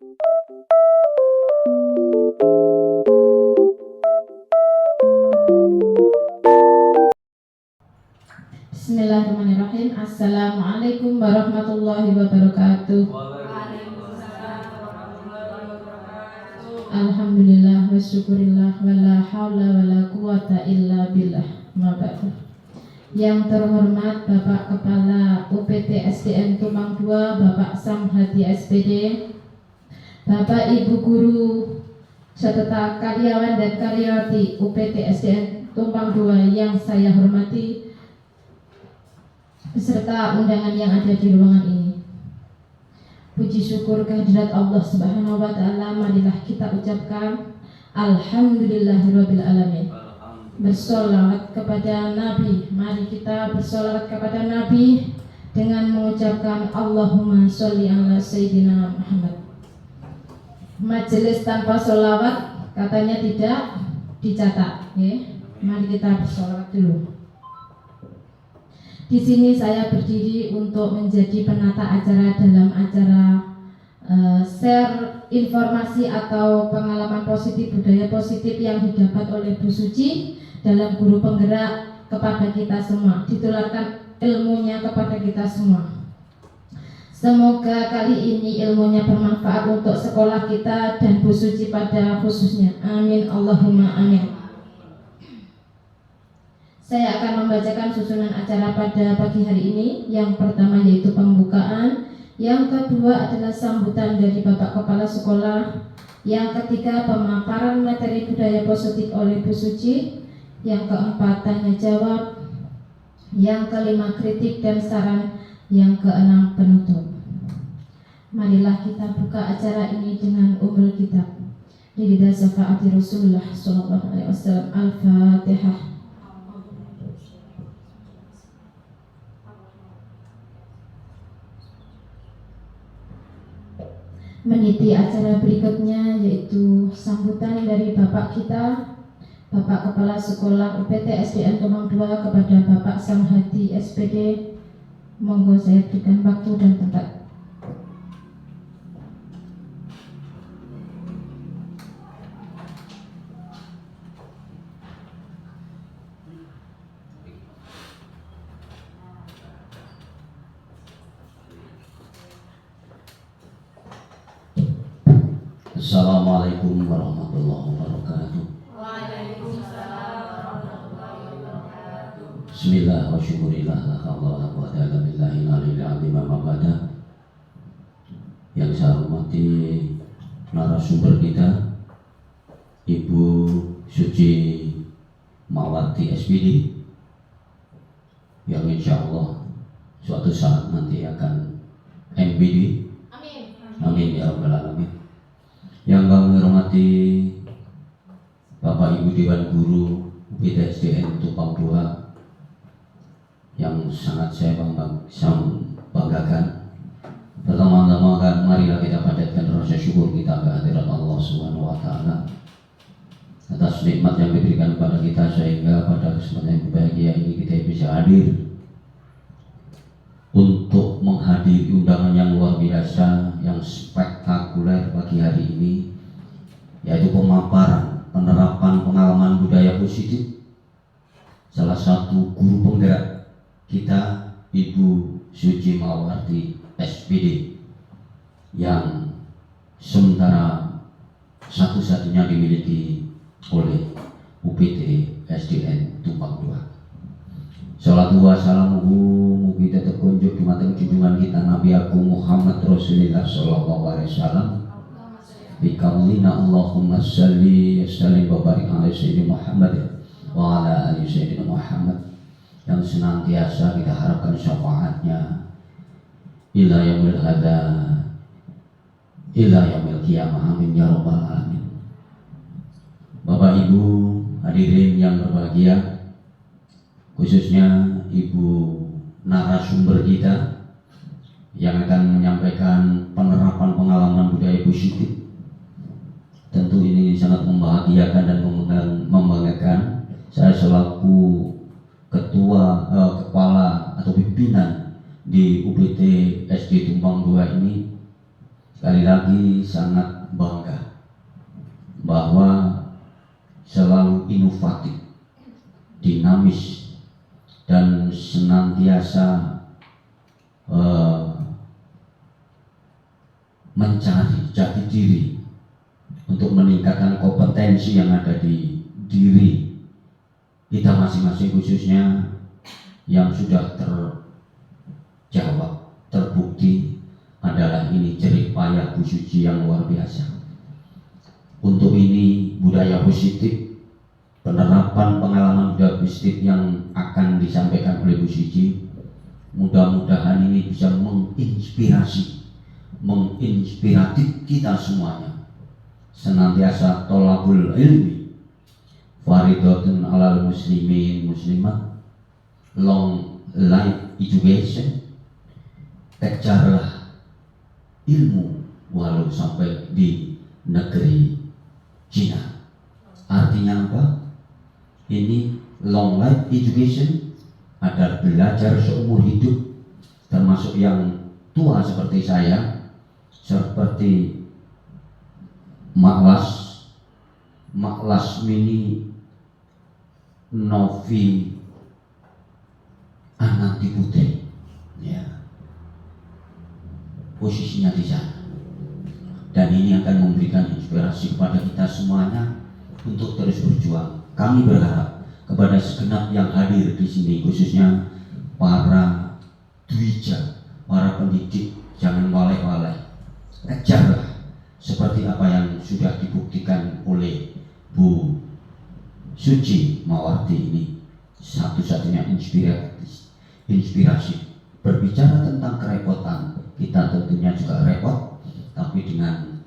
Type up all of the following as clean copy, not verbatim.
Bismillahirrahmanirrahim. Assalamualaikum warahmatullahi wabarakatuh. Alhamdulillah wa syukurillah wa la hawla wa la quwata illa billah. Yang terhormat Bapak Kepala UPT SDN Tumpang 2, Bapak Samhadi SPD, Bapak Ibu Guru serta karyawan dan karyawati UPT SDN Tumpang 2 yang saya hormati, beserta undangan yang ada di ruangan ini. Puji syukur kehadirat Allah Subhanahu wa taala marilah kita ucapkan alhamdulillahirabbil alamin. Bersolawat kepada Nabi. Mari kita bersolawat kepada Nabi dengan mengucapkan Allahumma sholli ala sayyidina Muhammad. Majelis tanpa solawat katanya tidak dicatat, ya. Mari kita bersolawat dulu. Di sini saya berdiri untuk menjadi penata acara dalam acara share informasi atau pengalaman positif, budaya positif yang didapat oleh Bu Suci dalam guru penggerak kepada kita semua, ditularkan ilmunya kepada kita semua. Semoga kali ini ilmunya bermanfaat untuk sekolah kita dan Bu Suci pada khususnya. Amin Allahumma amin. Saya akan membacakan susunan acara pada pagi hari ini. Yang pertama yaitu pembukaan, yang kedua adalah sambutan dari Bapak Kepala Sekolah, yang ketiga pemaparan materi budaya positif oleh Bu Suci, yang keempat tanya jawab, yang kelima kritik dan saran, yang keenam penutup. Marilah kita buka acara ini dengan ummul kitab. Lidah syafaati Rasulullah sallallahu alaihi wasallam. Al-Fatihah. Meniti acara berikutnya yaitu sambutan dari Bapak kita, Bapak Kepala Sekolah UPT SDN Tumpang 2 kepada Bapak Samhadi SPD. Monggo saya berikan waktu dan tempat. Assalamualaikum warahmatullahi wabarakatuh. Waalaikumsalam warahmatullahi wabarakatuh. Bismillah wa syukurillah la hawla wa la quwwata illa billahil aliyyil azim. Amma ba'da. Yang saya hormati narasumber kita Ibu Suci Mawati SPD, yang insya Allah suatu saat nanti akan MBD. Amin. Amin ya rabbal alamin. Yang kami hormati Bapak Ibu Dewan Guru UPT SDN Tumpang 2 yang sangat saya banggakan. Pertama-tama marilah kita panjatkan rasa syukur kita kehadirat Allah Subhanahu wa taala atas nikmat yang diberikan kepada kita, sehingga pada kesempatan yang berbahagia ini kita bisa hadir untuk menghadiri undangan yang luar biasa, yang spektakuler pagi hari ini, yaitu pemaparan penerapan pengalaman budaya positif salah satu guru penggerak kita, Ibu Suci Mawati SPD, yang sementara satu-satunya dimiliki oleh UPT SDN Tumpang 2. Salatu wa salamuhu mugi tetap kunjuk dumateng junjungan kita Nabi Agung Muhammad Rasulullah sallallahu alaihi wasallam. Bikamlina Allahumma salli sallim wa barik ala sayyidina Muhammad wa ala ali sayyidina Muhammad, yang senantiasa kita harapkan syafaatnya ila yaumil hada ila yaumil qiyamah. Amin ya rabbal alamin. Bapak Ibu hadirin yang berbahagia, khususnya Ibu narasumber kita yang akan menyampaikan penerapan pengalaman budaya positif. Tentu ini sangat membahagiakan dan membanggakan. Saya selaku kepala atau pimpinan di UPT SD Tumpang 2 ini, sekali lagi sangat bangga bahwa selalu inovatif, dinamis, dan senantiasa mencari jati diri untuk meningkatkan kompetensi yang ada di diri kita masing-masing, khususnya yang sudah terjawab, terbukti adalah ini jerih payah Bu Suci yang luar biasa. Untuk ini budaya positif, penerapan pengalaman budaya positif yang akan disampaikan oleh Bu Suci, mudah-mudahan ini bisa menginspiratif kita semuanya. Senantiasa tolabul ilmi faridatun alal muslimin muslimat, long life education, kejarlah ilmu walau sampai di negeri Cina. Artinya apa? Ini long life education adalah belajar seumur hidup, termasuk yang tua seperti saya, seperti Maklas Mini Novi Ananti Putri, ya, posisinya di sana. Dan ini akan memberikan inspirasi kepada kita semuanya untuk terus berjuang. Kami berharap kepada segenap yang hadir di sini, khususnya para dwija, para pendidik, jangan waleh-waleh, kejarlah seperti apa yang sudah dibuktikan oleh Bu Suci Mawardi ini, satu-satunya inspirasi. Berbicara tentang kerepotan, kita tentunya juga repot, tapi dengan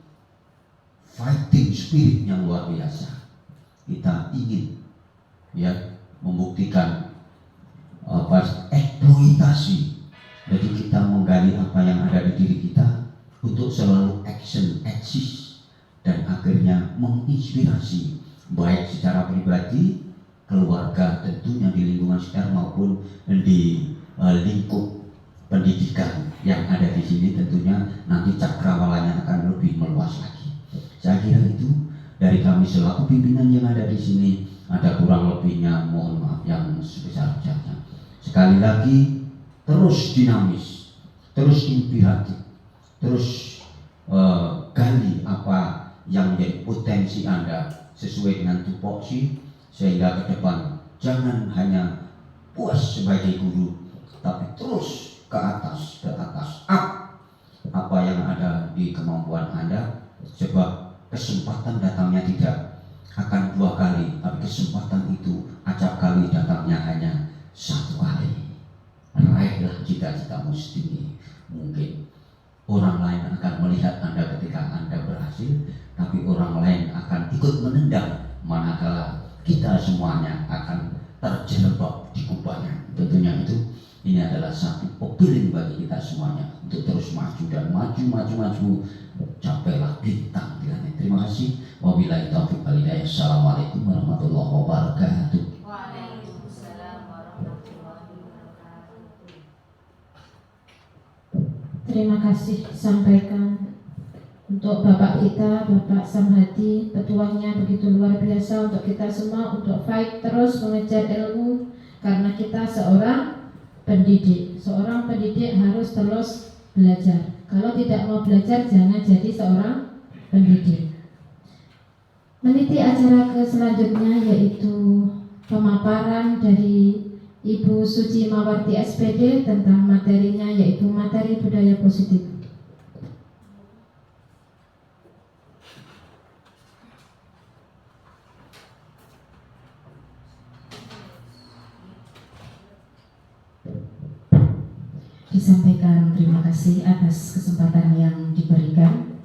fighting spirit yang luar biasa, kita ingin membuktikan eksploitasi. Jadi kita menggali apa yang ada di diri kita untuk selalu eksis, dan akhirnya menginspirasi baik secara pribadi, keluarga tentunya di lingkungan sekitar maupun di lingkup pendidikan yang ada di sini. Tentunya nanti cakrawalanya akan lebih meluas lagi. Saya kira itu dari kami selaku pimpinan yang ada di sini. Ada kurang lebihnya, mohon maaf yang sebesar-besarnya. Sekali lagi, terus dinamis, terus inspiratif, terus gali apa yang menjadi potensi Anda sesuai dengan tupoksi, sehingga ke depan jangan hanya puas sebagai guru, tapi terus ke atas, up apa yang ada di kemampuan Anda, sebab kesempatan datangnya tidak akan 2 kali, tapi kesempatan itu acap kali datangnya hanya 1 kali. Raihlah cita-citamu setinggi mungkin. Orang lain akan melihat Anda ketika Anda berhasil, tapi orang lain akan ikut menendang manakala kita semuanya akan terjerembab di kubahnya. Tentunya ini adalah satu pepiling bagi kita semuanya untuk terus maju dan maju. Capailah bintang di langit. Terima kasih. Wabillahi taufiq wal hidayah. Assalamualaikum warahmatullahi wabarakatuh. Waalaikumsalam warahmatullahi wabarakatuh. Terima kasih disampaikan untuk Bapak kita, Bapak Samhadi. Petuahnya begitu luar biasa untuk kita semua, untuk fight terus mengejar ilmu, karena kita seorang pendidik. Seorang pendidik harus terus belajar. Kalau tidak mau belajar, jangan jadi seorang pendidik. Meniti acara ke selanjutnya, yaitu pemaparan dari Ibu Suci Mawardi SPD tentang materinya, yaitu materi budaya positif. Disampaikan terima kasih atas kesempatan yang diberikan.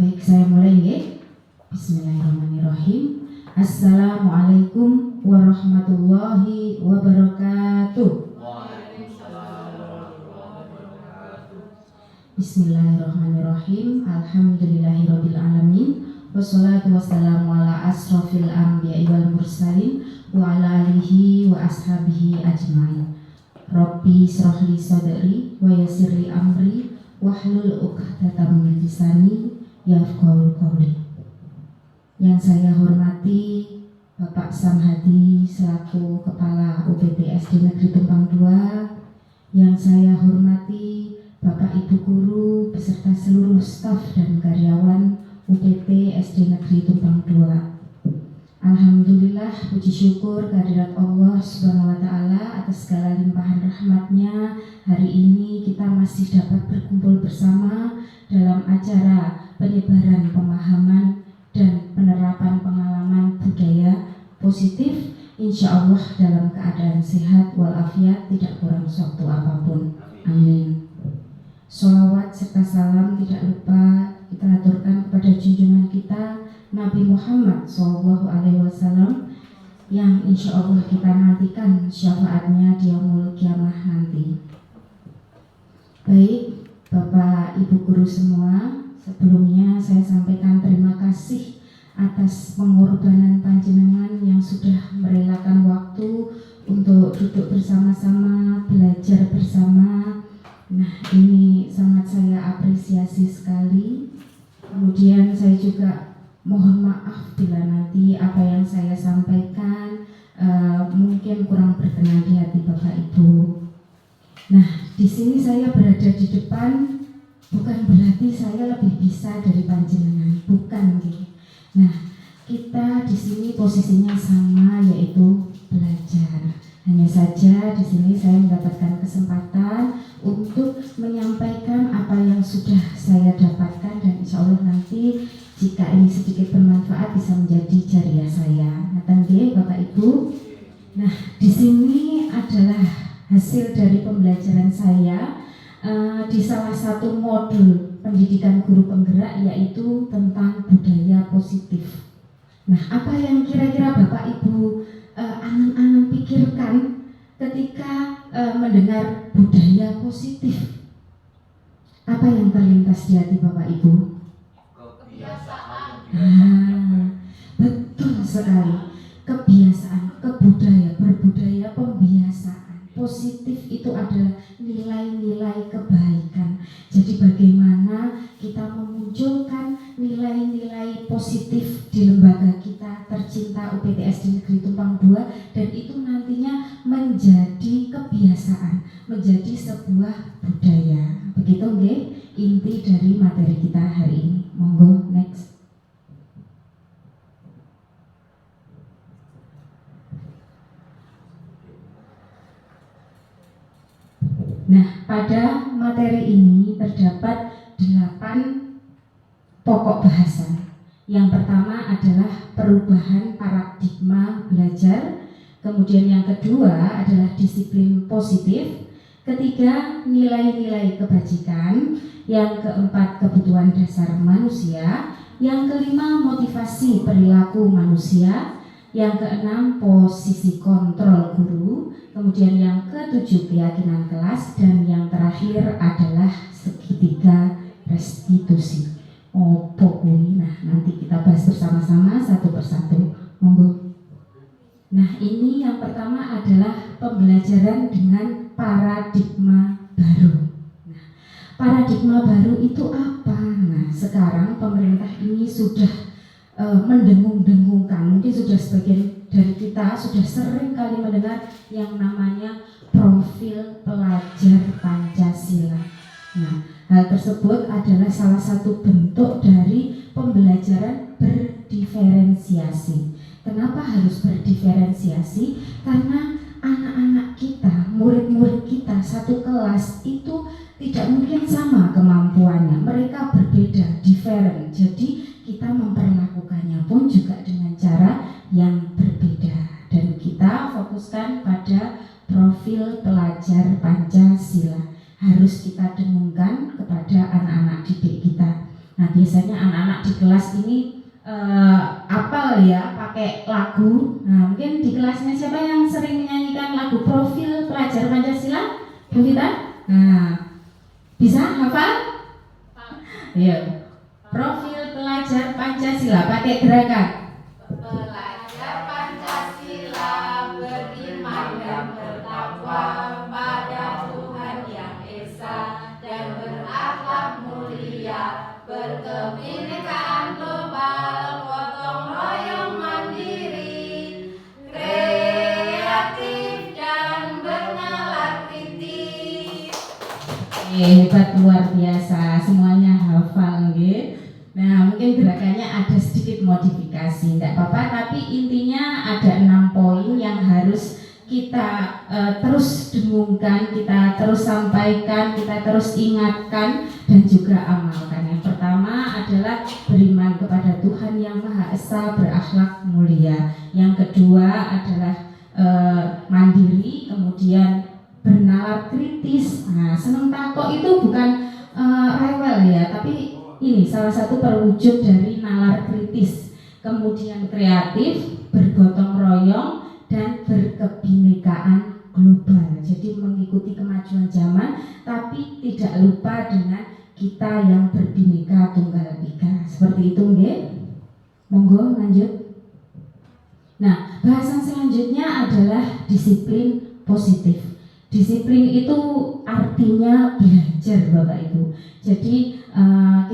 Baik, saya mulai ya. Bismillahirrahmanirrahim. Assalamualaikum warahmatullahi wabarakatuh. Bismillahirrahmanirrahim. Alhamdulillahirabbil alamin. Wassalatu wassalamu ala asrofil anbiya'i wal mursalin wa ala alihi wa ashabihi ajmain. Rabbi shrahli sadri wa yassirli amri wahlul 'uqdatam min lisani yafqahul qawli. Yang saya hormati Bapak Samhadi selaku Kepala UPT SD Negeri Tumpang 2, yang saya hormati Bapak Ibu Guru beserta seluruh staf dan karyawan UPT SD Negeri Tumpang 2. Alhamdulillah, puji syukur kehadirat Allah Subhanahu wa Ta'ala atas segala limpahan rahmatnya. Hari ini kita masih dapat berkumpul bersama dalam acara penyebaran pemahaman dan penerapan pengalaman budaya positif, insya Allah dalam keadaan sehat walafiat, tidak kurang suatu apapun. Amin. Sholawat serta salam tidak lupa kita aturkan kepada junjungan kita Nabi Muhammad SAW, yang insya Allah kita nantikan syafaatnya di yaumul kiamah nanti. Baik Bapak Ibu Guru semua, sebelumnya saya sampaikan terima kasih atas pengorbanan panjenengan yang sudah merelakan waktu untuk duduk bersama-sama, belajar bersama. Nah, ini sangat saya apresiasi sekali. Kemudian saya juga mohon maaf bila nanti apa yang saya sampaikan mungkin kurang berkenan di hati Bapak Ibu. Nah, di sini saya berada di depan bukan berarti saya lebih bisa dari panjenengan, bukan gitu. Nah, kita di sini posisinya sama, yaitu belajar. Hanya saja di sini saya mendapatkan kesempatan untuk menyampaikan apa yang sudah saya dapatkan, dan insya Allah nanti jika ini sedikit bermanfaat bisa menjadi jariah saya. Nah, Bapak Ibu. Nah, di sini adalah hasil dari pembelajaran saya di salah satu modul pendidikan guru penggerak, yaitu tentang budaya positif. Nah, apa yang kira-kira Bapak Ibu angan-angan pikirkan ketika mendengar budaya positif? Apa yang terlintas di hati Bapak Ibu? Betul sekali. Kebiasaan, kebudaya, berbudaya, pembiasaan. Positif itu adalah nilai-nilai kebaikan. Jadi bagaimana kita memunculkan nilai-nilai positif di lembaga kita tercinta UPT SD Negeri Tumpang 2, dan itu nantinya menjadi kebiasaan, menjadi sebuah budaya. Begitu nggih inti dari materi kita hari ini. Monggo next. Nah, pada materi ini terdapat 8 pokok bahasan. Yang pertama adalah perubahan paradigma belajar. Kemudian yang kedua adalah disiplin positif. Ketiga, nilai-nilai kebajikan. Yang keempat, kebutuhan dasar manusia. Yang kelima, motivasi perilaku manusia. Yang keenam, posisi kontrol guru. Kemudian yang ketujuh, keyakinan kelas. Dan yang terakhir adalah segitiga restitusi. Pokoknya, nah nanti kita bahas bersama-sama satu persatu. Monggo. Nah, ini yang pertama adalah pembelajaran dengan paradigma baru. Nah, paradigma baru itu apa? Nah, sekarang pemerintah ini sudah mendengung-dengungkan, mungkin sudah sebagian dari kita sudah sering kali mendengar yang namanya profil pelajar Pancasila. Nah, hal tersebut adalah salah satu bentuk dari pembelajaran berdiferensiasi. Kenapa harus berdiferensiasi? Karena anak-anak kita, murid-murid kita satu kelas itu tidak mungkin sama kemampuannya. Mereka berbeda, different. Jadi kita memperlakukannya pun juga dengan cara yang berbeda. Dan kita fokuskan pada profil pelajar Pancasila. Harus kita dengungkan kepada anak-anak didik kita. Nah, biasanya anak-anak di kelas ini apal ya, pakai lagu. Nah, mungkin di kelasnya siapa yang sering menyanyikan lagu profil pelajar Pancasila? Bu Vita? Nah, bisa hafal? Iya. Profil pelajar Pancasila pakai gerakan. Pelajar Pancasila beriman dan bertakwa pada Tuhan Yang Esa dan berakhlak berkebinekaan global, gotong royong mandiri, kreatif dan bernalar kritis. Hebat, luar biasa, semuanya hafal nggih. Nah, mungkin gerakannya ada sedikit modifikasi, tidak apa-apa, tapi intinya ada 6 poin yang harus kita terus dengungkan, kita terus sampaikan, kita terus ingatkan dan juga amalkan. Yang pertama adalah beriman kepada Tuhan yang Maha Esa, berakhlak mulia. Yang kedua adalah mandiri, kemudian bernalar kritis. Nah, seneng takok itu bukan rewel ya, tapi ini salah satu perwujud dari nalar kritis. Kemudian kreatif, bergotong royong, dan berkebinekaan global. Jadi mengikuti kemajuan zaman, tapi tidak lupa dengan kita yang berbineka tunggal ika. Seperti itu nggih. Monggo lanjut. Nah, bahasan selanjutnya adalah disiplin positif. Disiplin itu artinya belajar, Bapak Ibu. Jadi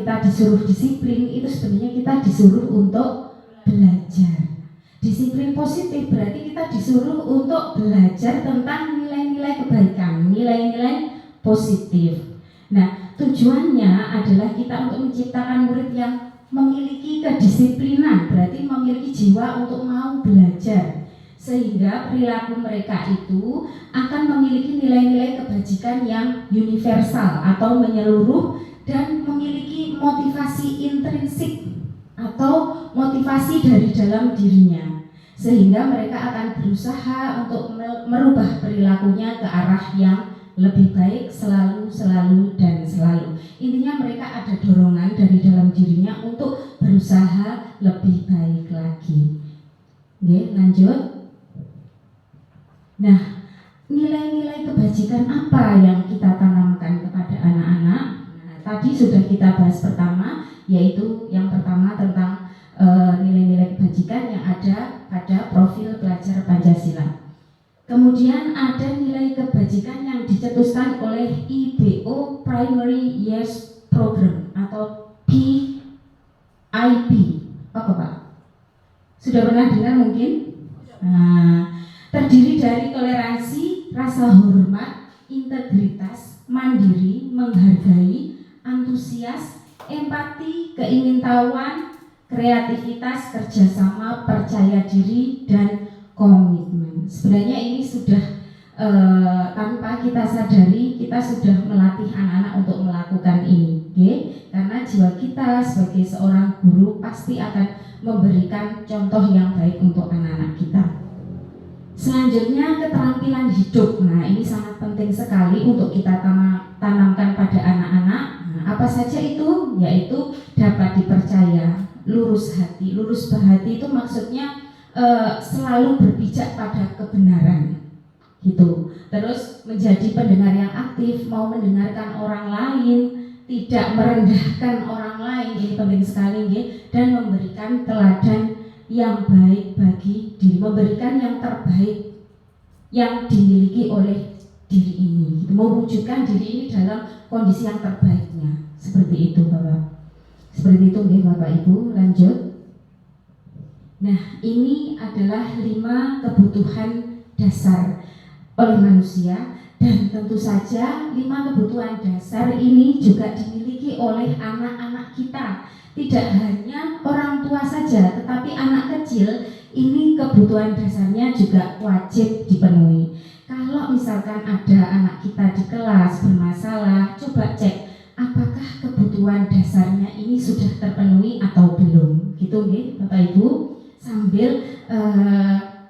kita disuruh disiplin, itu sebenarnya kita disuruh untuk belajar. Disiplin positif berarti kita disuruh untuk belajar tentang nilai-nilai kebaikan, nilai-nilai positif. Nah, tujuannya adalah kita untuk menciptakan murid yang memiliki kedisiplinan, berarti memiliki jiwa untuk mau belajar, sehingga perilaku mereka itu akan memiliki nilai-nilai kebajikan yang universal atau menyeluruh dan memiliki motivasi intrinsik atau motivasi dari dalam dirinya, sehingga mereka akan berusaha untuk merubah perilakunya ke arah yang lebih baik selalu dan selalu. Intinya mereka ada dorongan dari dalam dirinya untuk berusaha lebih baik lagi. Oke, lanjut. Nah, nilai-nilai kebajikan apa yang kita tanamkan kepada anak-anak? Nah, tadi sudah kita bahas pertama, yaitu yang pertama tentang nilai-nilai kebajikan yang ada pada profil pelajar Pancasila. Kemudian ada nilai kebajikan yang dicetuskan oleh IBO Primary Years Program atau PIP. Apa Pak? Sudah pernah dengar mungkin? Nah, terdiri dari toleransi, rasa hormat, integritas, mandiri, menghargai, antusias, empati, keingintahuan, kreativitas, kerjasama, percaya diri, dan komitmen. Sebenarnya ini sudah tanpa kita sadari kita sudah melatih anak-anak untuk melakukan ini, okay? Karena jiwa kita sebagai seorang guru pasti akan memberikan contoh yang baik untuk anak-anak kita. Selanjutnya keterampilan hidup. Nah, ini sangat penting sekali untuk kita tanamkan pada anak-anak. Nah, apa saja itu? Yaitu dapat dipercaya, lurus hati. Lurus hati itu maksudnya selalu berpijak pada kebenaran, gitu. Terus menjadi pendengar yang aktif, mau mendengarkan orang lain, tidak merendahkan orang lain, ini penting sekali, ya. Dan memberikan teladan yang baik bagi diri, memberikan yang terbaik yang dimiliki oleh diri ini, mewujudkan diri ini dalam kondisi yang terbaiknya. Seperti itu, Bapak. Seperti itu, ya, Bapak Ibu. Lanjut. Nah, ini adalah 5 kebutuhan dasar oleh manusia, dan tentu saja 5 kebutuhan dasar ini juga dimiliki oleh anak-anak kita. Tidak hanya orang tua saja, tetapi anak kecil ini kebutuhan dasarnya juga wajib dipenuhi. Kalau misalkan ada anak kita di kelas bermasalah, coba cek apakah kebutuhan dasarnya ini sudah terpenuhi atau belum. Gitu nggih, Bapak Ibu. Sambil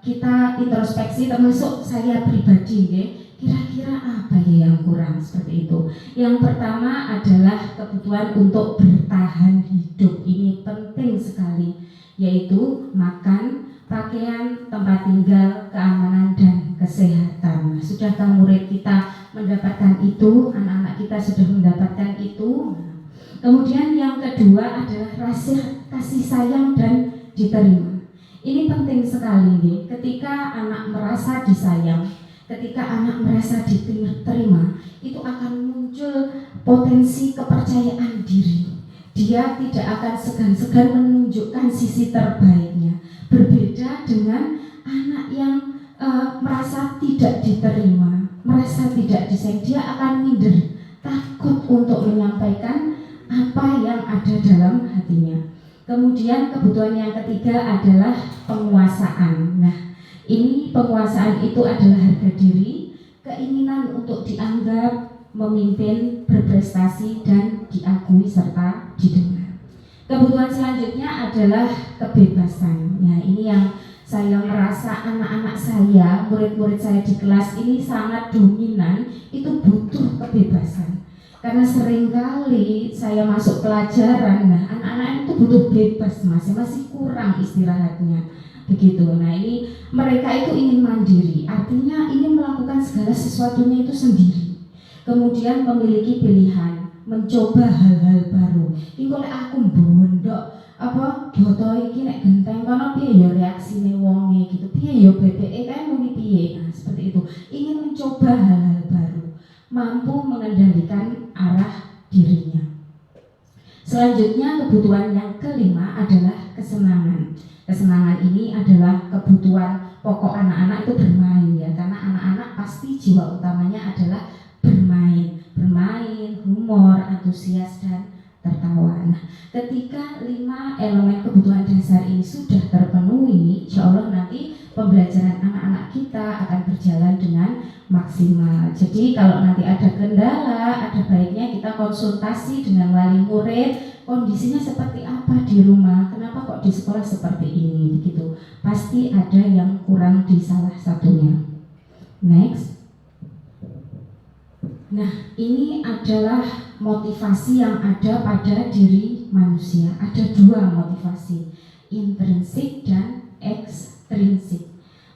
kita introspeksi, termasuk saya pribadi, nggih, kira-kira apa ya yang kurang, seperti itu. Yang pertama adalah kebutuhan untuk bertahan hidup. Ini penting sekali, yaitu makan, pakaian, tempat tinggal, keamanan, dan kesehatan. Sudahkah murid kita mendapatkan itu? Anak-anak kita sudah mendapatkan itu? Kemudian yang kedua adalah rasa kasih sayang dan diterima. Ini penting sekali, nih. Ketika anak merasa disayang, ketika anak merasa diterima, itu akan muncul potensi kepercayaan diri. dia tidak akan segan-segan menunjukkan sisi terbaiknya. Berbeda dengan anak yang merasa tidak diterima, merasa tidak disayang, dia akan minder, takut untuk menyampaikan apa yang ada dalam hatinya. Kemudian kebutuhan yang ketiga adalah penguasaan. Nah, ini penguasaan itu adalah harga diri, keinginan untuk dianggap, memimpin, berprestasi, dan diakui serta didengar. Kebutuhan selanjutnya adalah kebebasan. Nah, ini yang saya merasa anak-anak saya, murid-murid saya di kelas ini sangat dominan, itu butuh kebebasan. Karena seringkali saya masuk pelajaran, nah anak-anak itu butuh bebas, masih kurang istirahatnya, begitu. Nah ini mereka itu ingin mandiri, artinya ingin melakukan segala sesuatunya itu sendiri. Kemudian memiliki pilihan, mencoba hal-hal baru. Ini kalau aku bondok apa boto iki nek genteng kono piye ya reaksine wonge gitu, piye ya bebeke kae muni piye. Nah seperti itu, ingin mencoba hal-hal baru, mampu mengendalikan arah dirinya. Selanjutnya kebutuhan yang kelima adalah kesenangan. Kesenangan ini adalah kebutuhan pokok anak-anak itu bermain ya, karena anak-anak pasti jiwa utamanya adalah bermain, humor, antusias dan tertawa. Nah, ketika 5 elemen kebutuhan dasar ini sudah terpenuhi, insya Allah nanti pembelajaran anak-anak kita akan berjalan dengan maksimal. Jadi kalau nanti ada kendala, ada baiknya kita konsultasi dengan wali murid, kondisinya seperti apa di rumah, kenapa kok di sekolah seperti ini, begitu. Pasti ada yang kurang di salah satunya. Next. Nah, ini adalah motivasi yang ada pada diri manusia. Ada 2 motivasi, intrinsik dan ekstrinsik.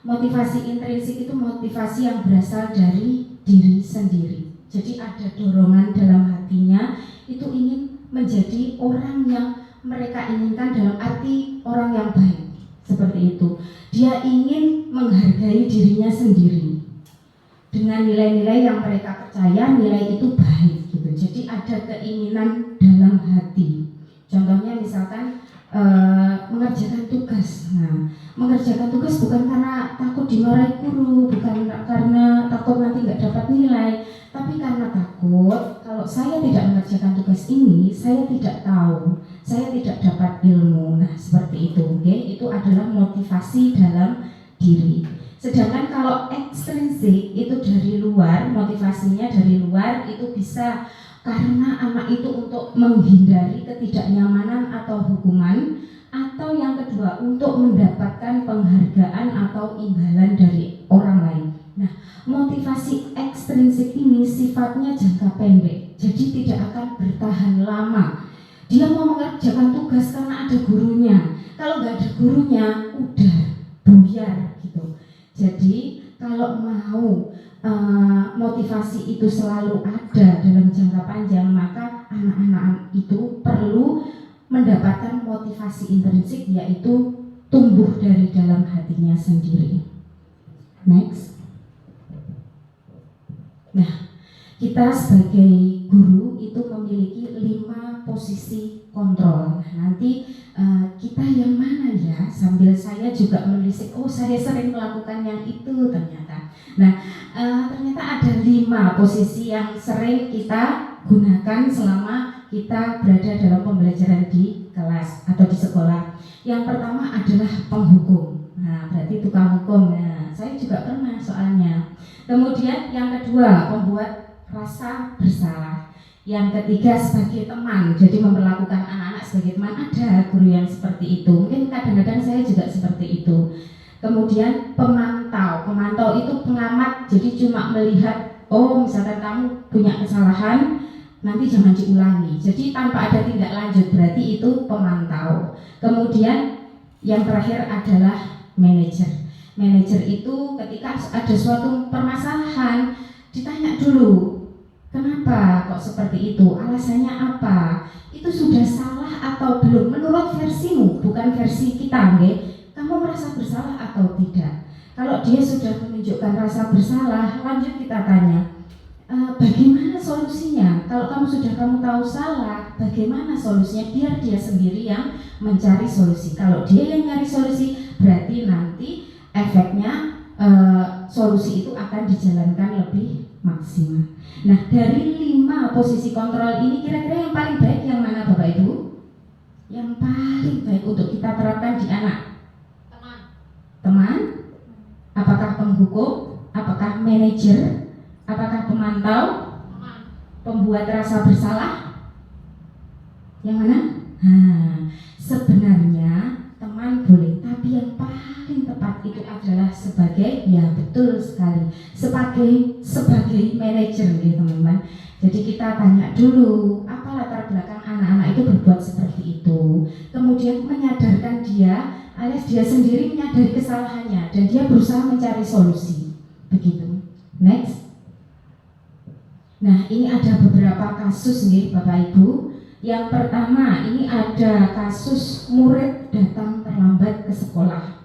Motivasi intrinsik itu motivasi yang berasal dari diri sendiri. Jadi ada dorongan dalam hatinya, itu ingin menjadi orang yang mereka inginkan dalam arti orang yang baik. Seperti itu. Dia ingin menghargai dirinya sendiri dengan nilai-nilai yang mereka percaya nilai itu baik gitu. Jadi ada keinginan dalam hati. Contohnya misalkan mengerjakan tugas. Nah, mengerjakan tugas bukan karena takut dimarahi guru, bukan karena takut nanti nggak dapat nilai, tapi karena takut kalau saya tidak mengerjakan tugas ini, saya tidak tahu, saya tidak dapat ilmu. Nah, seperti itu, okay? Itu adalah motivasi dalam diri. Sedangkan kalau ekstrinsik itu dari luar, motivasinya dari luar, itu bisa karena anak itu untuk menghindari ketidaknyamanan atau hukuman, atau yang kedua untuk mendapatkan penghargaan atau imbalan dari orang lain. Nah, motivasi ekstrinsik ini sifatnya jangka pendek, jadi tidak akan bertahan lama. Dia mau mengerjakan tugas karena ada gurunya, kalau nggak ada gurunya udah buyar gitu. Jadi kalau mau motivasi itu selalu ada dalam jangka panjang, maka anak-anak itu perlu mendapatkan motivasi intrinsik, yaitu tumbuh dari dalam hatinya sendiri. Next. Nah, kita sebagai guru itu memiliki 5 posisi kontrol. Nah, nanti kita yang mana ya? Sambil saya juga menelisik, oh saya sering melakukan yang itu ternyata. Nah, ternyata ada 5 posisi yang sering kita gunakan selama kita berada dalam pembelajaran di kelas atau di sekolah. Yang pertama adalah penghukum. Nah, berarti tukang hukum. Nah, saya juga pernah soalnya. Kemudian yang kedua, pembuat rasa bersalah. Yang ketiga sebagai teman, jadi memperlakukan anak-anak sebagai teman. Ada guru yang seperti itu, mungkin kadang-kadang saya juga seperti itu. Kemudian pemantau itu pengamat, jadi cuma melihat, oh misalkan kamu punya kesalahan, nanti jangan diulangi. Jadi tanpa ada tindak lanjut, berarti itu pemantau. Kemudian yang terakhir adalah manajer. Manajer itu ketika ada suatu permasalahan, ditanya dulu, kenapa kok seperti itu? Alasannya apa? Itu sudah salah atau belum? Menurut versimu, bukan versi kita, nggih. Kamu merasa bersalah atau tidak? Kalau dia sudah menunjukkan rasa bersalah, lanjut kita tanya, bagaimana solusinya? Kalau kamu tahu salah, bagaimana solusinya? Biar dia sendiri yang mencari solusi. Kalau dia yang nyari solusi, berarti nanti efeknya solusi itu akan dijalankan lebih maksimal. Nah, dari 5 posisi kontrol ini kira-kira yang paling baik yang mana Bapak Ibu? Yang paling baik untuk kita terapkan di anak? Teman? Apakah penghukum? Apakah manajer? Apakah pemantau? Pembuat rasa bersalah? Yang mana? Sebenarnya teman boleh, tapi yang paling tepat itu adalah sebagai, ya betul sekali, sebagai manajer gitu teman-teman. Jadi kita tanya dulu apa latar belakang anak-anak itu berbuat seperti itu, kemudian menyadarkan dia alias dia sendiri menyadari kesalahannya dan dia berusaha mencari solusi. Begitu. Next. Nah, ini ada beberapa kasus nih Bapak Ibu. Yang pertama, ini ada kasus murid datang terlambat ke sekolah.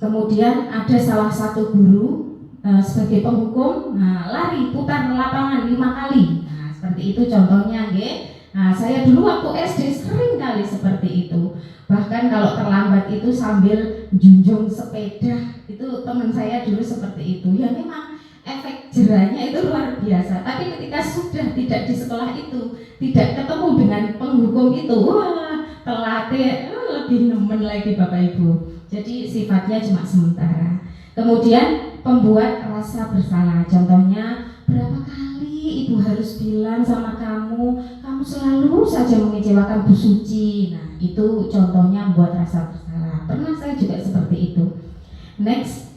Kemudian ada salah satu guru sebagai penghukum, lari putar lapangan 5 kali. Nah, seperti itu contohnya, nggih. Nah, saya dulu waktu SD sering kali seperti itu. Bahkan kalau terlambat itu sambil junjung sepeda, itu teman saya dulu seperti itu. Ya memang efek jerahnya itu luar biasa. Tapi ketika sudah tidak di sekolah itu, tidak ketemu dengan penghukum itu, wah, telatih lebih nemen lagi Bapak Ibu. Jadi sifatnya cuma sementara. Kemudian pembuat rasa bersalah. Contohnya, berapa kali ibu harus bilang sama kamu selalu saja mengecewakan Bu Suci. Nah, itu contohnya membuat rasa bersalah. Pernah saya juga seperti itu. Next.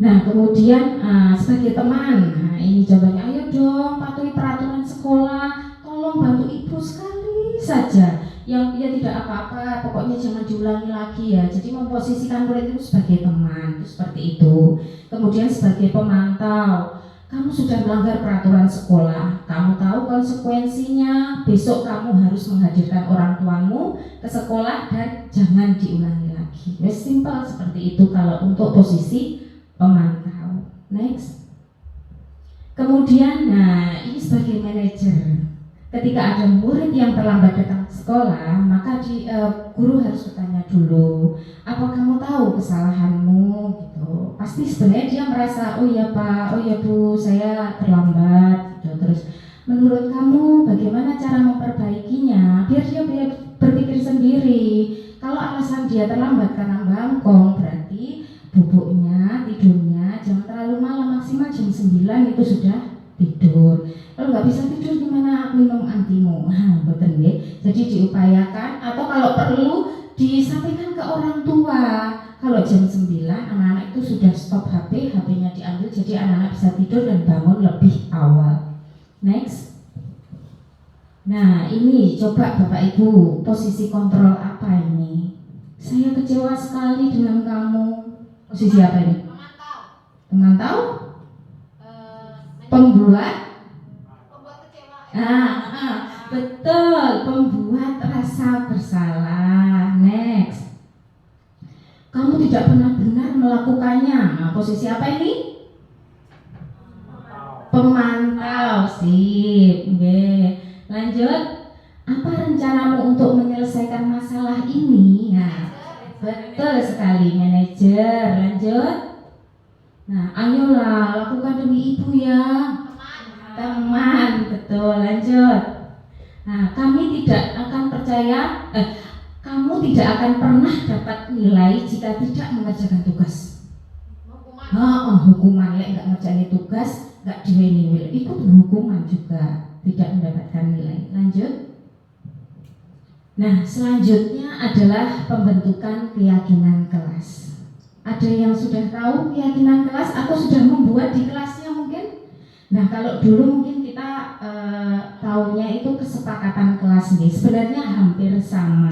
Nah, kemudian sebagai teman, nah ini contohnya, ayo dong patuhi peraturan sekolah, tolong bantu ibu sekali saja, yang dia tidak apa-apa, pokoknya jangan diulangi lagi ya. Jadi memposisikan murid itu sebagai teman, itu seperti itu. Kemudian sebagai pemantau, kamu sudah melanggar peraturan sekolah, kamu tahu konsekuensinya, besok kamu harus menghadirkan orang tuamu ke sekolah dan jangan diulangi lagi. Ya simpel seperti itu kalau untuk posisi pemantau. Next. Kemudian, nah ini sebagai manajer, ketika ada murid yang terlambat datang ke sekolah, maka guru harus bertanya dulu, apa kamu tahu kesalahanmu gitu. Pasti sebenarnya dia merasa, oh ya Pak, oh ya Bu, saya terlambat gitu. Terus menurut kamu bagaimana cara memperbaikinya biar dia berpikir sendiri. Kalau alasan dia terlambat karena bangkong, berarti bubuknya, tidurnya jangan terlalu malam, maksimal jam 9 itu sudah tidur. Kalau nggak bisa tidur gimana? Minum antimu. Betul ya. Jadi diupayakan, atau kalau perlu disampaikan ke orang tua. Kalau jam 9 anak-anak itu sudah stop HP-nya diambil, jadi anak-anak bisa tidur dan bangun lebih awal. Next. Nah, ini coba Bapak Ibu, posisi kontrol apa ini? Saya kecewa sekali dengan kamu. Posisi apa ini? Pemantau? Pembuat kecewa. Betul, pembuat rasa bersalah. Next. Kamu tidak benar-benar melakukannya. Nah, posisi apa ini? Pemantau. Sip. Oke. Lanjut. Apa rencanamu untuk menyelesaikan masalah ini? Nah, betul sekali, manajer. Lanjut. Nah, ayolah lakukan demi ibu ya. Teman, betul. Lanjut. Nah, kamu tidak akan pernah dapat nilai jika tidak mengerjakan tugas. Hukuman, nggak ngerjain tugas, nggak diwenil, ikut hukuman juga, tidak mendapatkan nilai. Lanjut. Nah, selanjutnya adalah pembentukan keyakinan kelas. Ada yang sudah tahu keyakinan kelas atau sudah membuat di kelasnya mungkin? Nah, kalau dulu mungkin kita taunya itu kesepakatan kelas nih. Sebenarnya hampir sama.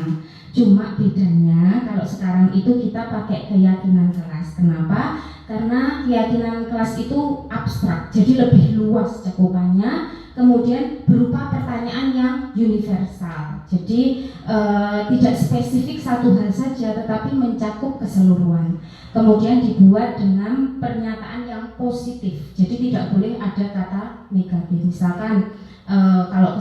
Cuma bedanya kalau sekarang itu kita pakai keyakinan kelas. Kenapa? Karena keyakinan kelas itu abstrak, jadi lebih luas cakupannya. kemudian berupa pertanyaan yang universal. Jadi tidak spesifik satu hal saja, tetapi mencakup keseluruhan. Kemudian dibuat dengan pernyataan yang positif. Jadi tidak boleh ada kata negatif. Misalkan kalau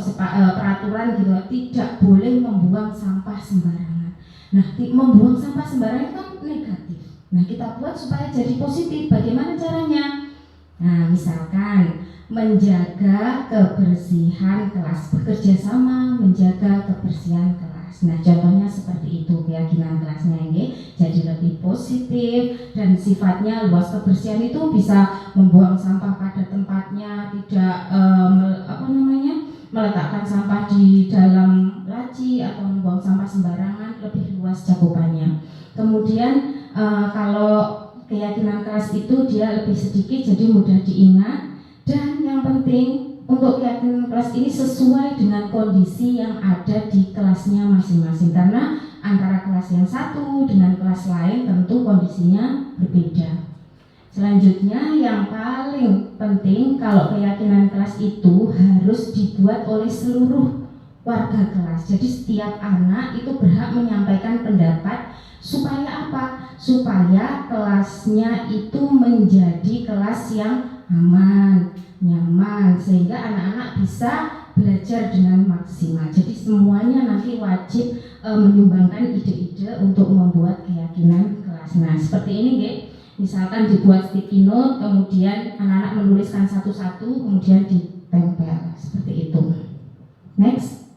peraturan gitu, tidak boleh membuang sampah sembarangan. Nah, membuang sampah sembarangan kan negatif. Nah, kita buat supaya jadi positif. Bagaimana caranya? Nah, misalkan menjaga kebersihan kelas, bekerja sama menjaga kebersihan kelas. Nah, contohnya seperti itu keyakinan kelasnya ini. Jadi lebih positif dan sifatnya luas. Kebersihan itu bisa membuang sampah pada tempatnya, tidak meletakkan sampah di dalam laci atau membuang sampah sembarangan, lebih luas cakupannya. Kemudian kalau keyakinan kelas itu dia lebih sedikit, jadi mudah diingat. Dan yang penting untuk keyakinan kelas ini sesuai dengan kondisi yang ada di kelasnya masing-masing, karena antara kelas yang satu dengan kelas lain tentu kondisinya berbeda. Selanjutnya yang paling penting, kalau keyakinan kelas itu harus dibuat oleh seluruh warga kelas. Jadi setiap anak itu berhak menyampaikan pendapat. Supaya apa? Supaya kelasnya itu menjadi kelas yang aman, nyaman, sehingga anak-anak bisa belajar dengan maksimal. Jadi semuanya nanti wajib menyumbangkan ide-ide untuk membuat keyakinan kelas. Nah, seperti ini, Nggih. Misalkan dibuat sticky note, kemudian anak-anak menuliskan satu-satu, kemudian ditempel seperti itu. Next.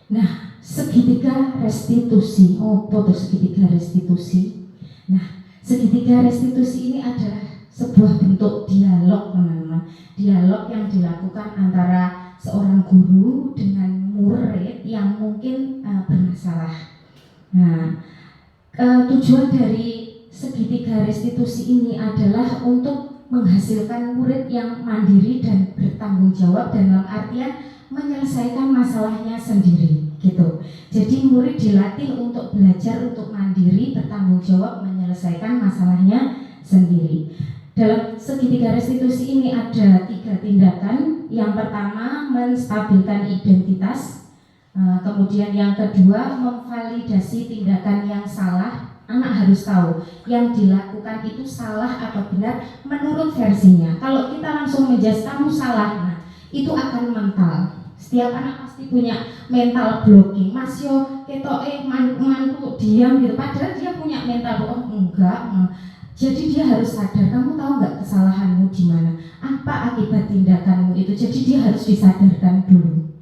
Nah, segitiga restitusi. Oh, foto segitiga restitusi. Nah, segitiga restitusi ini adalah sebuah bentuk dialog, teman-teman. Dialog yang dilakukan antara seorang guru dengan murid yang mungkin bermasalah. Nah, tujuan dari segitiga restitusi ini adalah untuk menghasilkan murid yang mandiri dan bertanggung jawab, dan dalam artian menyelesaikan masalahnya sendiri gitu. Jadi murid dilatih untuk belajar untuk mandiri, bertanggung jawab, menyelesaikan masalahnya sendiri. Dalam segitiga restitusi ini ada 3 tindakan. Yang pertama, menstabilkan identitas. Kemudian yang kedua, memvalidasi tindakan yang salah. Anak harus tahu yang dilakukan itu salah atau benar menurut versinya. Kalau kita langsung menjudge kamu salah, nah itu akan mental. Setiap anak pasti punya mental blocking. Mas yo ketoke mantu diam gitu, padahal dia punya mental enggak. Jadi dia harus sadar, kamu tahu nggak kesalahanmu di mana, apa akibat tindakanmu itu. Jadi dia harus disadarkan dulu.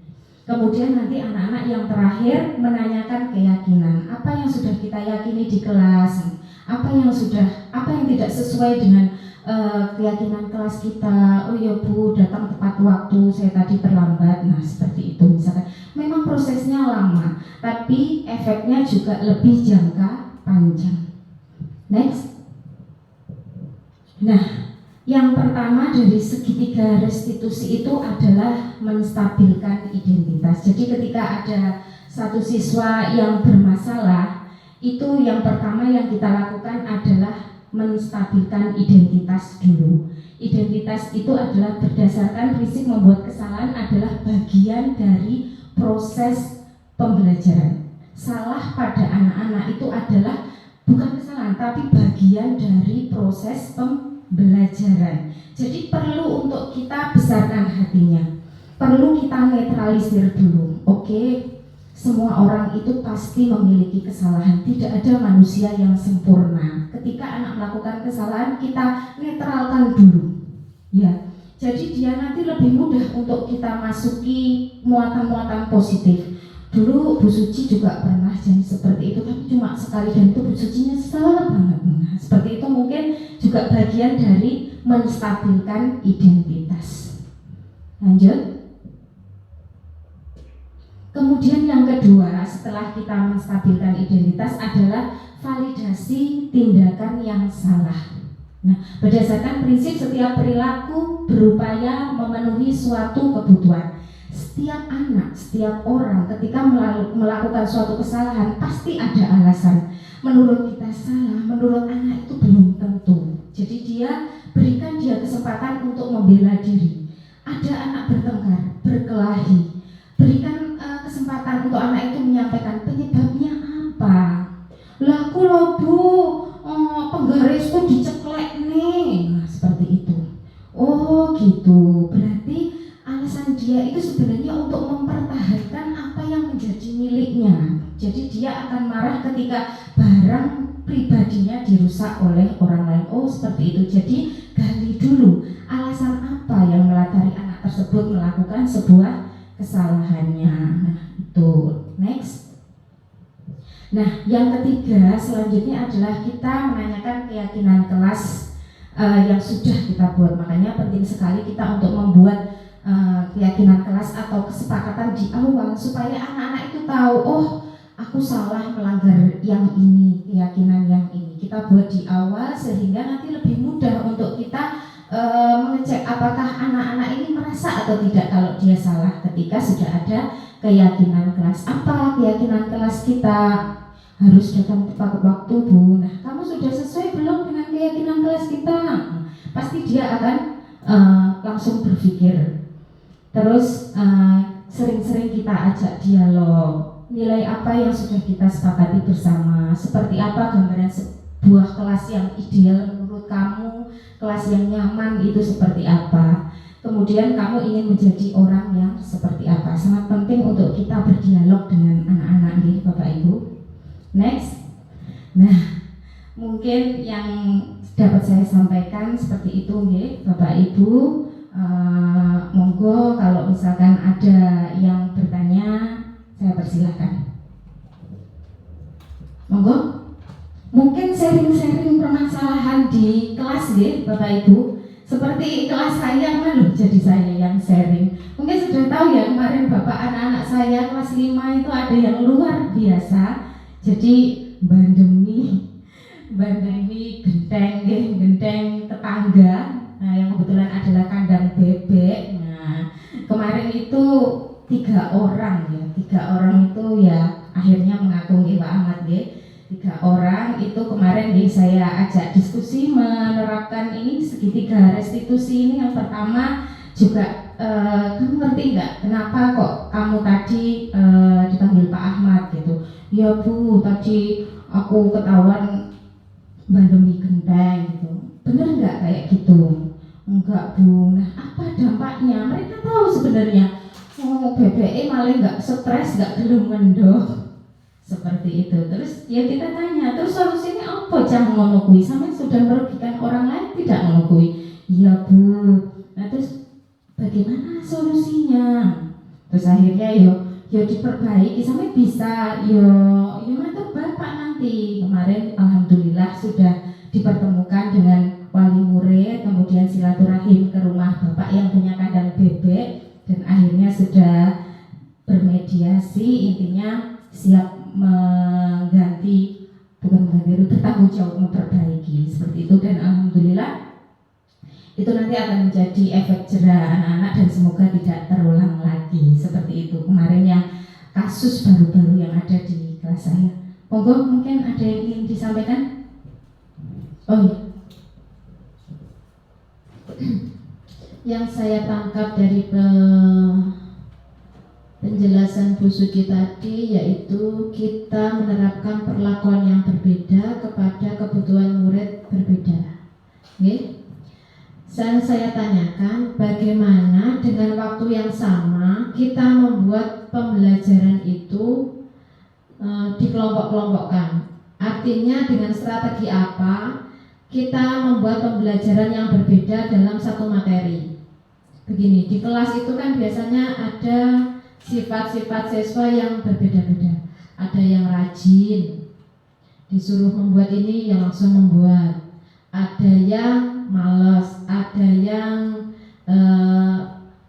Kemudian nanti anak-anak yang terakhir menanyakan keyakinan, apa yang sudah kita yakini di kelas, apa yang tidak sesuai dengan keyakinan kelas kita. Oh ya Bu, datang tepat waktu, saya tadi terlambat. Nah seperti itu misalkan. Memang prosesnya lama, tapi efeknya juga lebih jangka panjang. Next. Nah, yang pertama dari segitiga restitusi itu adalah menstabilkan identitas. Jadi ketika ada satu siswa yang bermasalah, itu yang pertama yang kita lakukan adalah menstabilkan identitas dulu. Identitas itu adalah berdasarkan prinsip membuat kesalahan adalah bagian dari proses pembelajaran. Salah pada anak-anak itu adalah bukan kesalahan, tapi bagian dari proses pembelajaran. Jadi perlu untuk kita besarkan hatinya, perlu kita netralisir dulu. Oke, semua orang itu pasti memiliki kesalahan, tidak ada manusia yang sempurna. Ketika anak melakukan kesalahan, kita netralkan dulu, ya. Jadi dia nanti lebih mudah untuk kita masuki muatan-muatan positif. Dulu Bu Suci juga pernah jadi seperti itu, tapi cuma sekali, dan itu Bu Sucinya salah banget. Nah, seperti itu mungkin juga bagian dari menstabilkan identitas. Lanjut. Kemudian yang kedua, setelah kita menstabilkan identitas adalah validasi tindakan yang salah. Nah, berdasarkan prinsip setiap perilaku berupaya memenuhi suatu kebutuhan. Setiap anak, setiap orang ketika melakukan suatu kesalahan pasti ada alasan. Menurut kita salah, menurut anak itu belum tentu. Jadi berikan dia kesempatan untuk membela diri. ada anak bertengkar, berkelahi, berikan kesempatan untuk anak itu menyampaikan penyebabnya apa. Lah aku loh bu, penggarisku diceklek nih, nah, seperti itu. Oh gitu, berarti alasan dia itu sebenarnya untuk mempertahankan apa yang menjadi miliknya. Jadi dia akan marah ketika barang pribadinya dirusak oleh orang lain. Oh seperti itu. Jadi gali dulu alasan apa yang melatari anak tersebut melakukan sebuah kesalahannya. Nah itu. Next. Nah yang ketiga selanjutnya adalah kita menanyakan keyakinan kelas yang sudah kita buat. Makanya penting sekali kita untuk membuat keyakinan kelas atau kesepakatan di awal supaya anak-anak itu tahu, oh aku salah melanggar yang ini, keyakinan yang ini. Kita buat di awal sehingga nanti lebih mudah untuk kita mengecek apakah anak-anak ini merasa atau tidak kalau dia salah ketika sudah ada keyakinan kelas. Apa keyakinan kelas kita? Harus datang tepat waktu bu. Nah kamu sudah sesuai belum dengan keyakinan kelas kita? Pasti dia akan langsung berpikir. Terus sering-sering kita ajak dialog. Nilai apa yang sudah kita sepakati bersama? Seperti apa gambaran sebuah kelas yang ideal menurut kamu? Kelas yang nyaman itu seperti apa? Kemudian kamu ingin menjadi orang yang seperti apa? Sangat penting untuk kita berdialog dengan anak-anak nih Bapak Ibu. Next. Nah, mungkin yang dapat saya sampaikan seperti itu nih Bapak Ibu. Monggo kalau misalkan ada yang bertanya, saya persilahkan. Monggo. Mungkin sharing-sharing permasalahan di kelas ya Bapak Ibu. Seperti kelas saya malu jadi saya yang sharing. Mungkin sudah tahu ya kemarin Bapak anak-anak saya kelas 5 itu ada yang luar biasa. Jadi bandemi genteng tetangga. Nah, yang kebetulan adalah kandang bebek. Nah, kemarin itu 3 orang itu ya akhirnya mengaku Pak Ahmad ya. 3 orang itu kemarin saya ajak diskusi menerapkan ini segitiga restitusi ini. Yang pertama juga kamu ngerti nggak kenapa kok kamu tadi dipanggil Pak Ahmad gitu? Ya Bu, tadi aku ketahuan bandemi genteng gitu. Bener nggak kayak gitu? Enggak Bu. Nah apa dampaknya? Mereka tahu sebenarnya. Oh BBE malah nggak stres, nggak gelem mendok. Seperti itu. Terus ya kita tanya, terus solusinya apa? Jangan ngono kuwi. Sampai sudah merugikan orang lain tidak ngono kuwi. Iya Bu. Nah terus bagaimana solusinya? Terus akhirnya yo diperbaiki sampai bisa yo ngatur Bapak nanti. Kemarin alhamdulillah sudah dipertemukan dengan wali murid, kemudian silaturahim ke rumah Bapak yang punya kandang bebek dan akhirnya sudah bermediasi, intinya siap bertanggung jawab memperbaiki seperti itu. Dan alhamdulillah itu nanti akan menjadi efek jerah anak-anak dan semoga tidak terulang lagi seperti itu kemarin yang kasus baru-baru yang ada di kelas saya. Monggo mungkin ada yang ingin disampaikan? Oh iya. Yang saya tangkap dari penjelasan Bu Suci tadi yaitu kita menerapkan perlakuan yang berbeda kepada kebutuhan murid berbeda. Oke? Saya tanyakan bagaimana dengan waktu yang sama kita membuat pembelajaran itu dikelompok-kelompokkan. Artinya dengan strategi apa kita membuat pembelajaran yang berbeda dalam satu materi. Begini, di kelas itu kan biasanya ada sifat-sifat siswa yang berbeda-beda. Ada yang rajin, disuruh membuat ini yang langsung membuat. Ada yang malas, ada yang